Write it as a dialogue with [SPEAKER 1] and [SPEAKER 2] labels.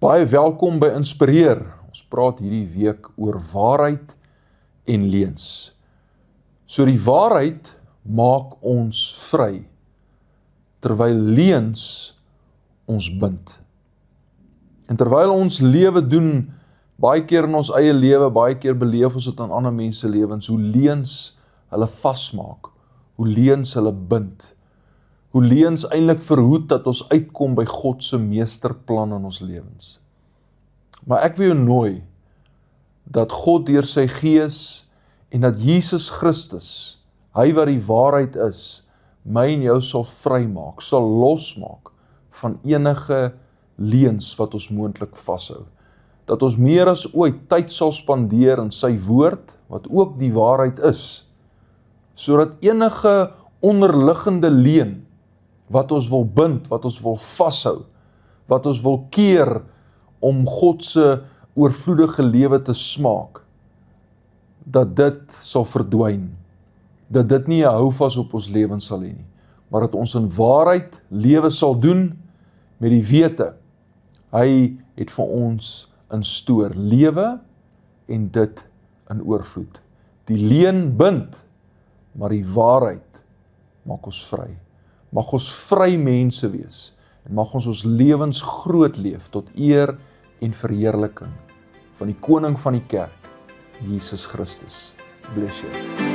[SPEAKER 1] Baie welkom by Inspireer. Ons praat hierdie week oor waarheid en leuns. So die waarheid maak ons vry, terwyl leuns ons bind. En terwyl ons lewe doen, baie keer in ons eie lewe, baie keer beleef ons dit in ander mense lewens, hoe leuns hulle vasmaak, hoe leuns hulle bind, hoe leuns eintlik verhoed dat ons uitkom by God se meesterplan in ons lewens. Maar ek wil jou nooi, dat God deur sy Gees en dat Jesus Christus, hy wat die waarheid is, my en jou sal vrymaak, sal losmaak van enige leuns wat ons moontlik vashou. Dat ons meer as ooit tyd sal spandeer in sy woord, wat ook die waarheid is, sodat enige onderliggende leuen, wat ons wil bind, wat ons wil vashou, wat ons wil keer om God se oorvloedige lewe te smaak, dat dit sal verdwyn, dat dit nie 'n houvas op ons lewens sal hê nie, maar dat ons in waarheid lewe sal doen met die wete, hy het vir ons in stoor lewe en dit in oorvloed. Die leuen bind, maar die waarheid maak ons vry. Mag ons vry mense wees en mag ons lewens groot leef tot eer en verheerliking van die koning van die kerk, Jesus Christus. Bless you.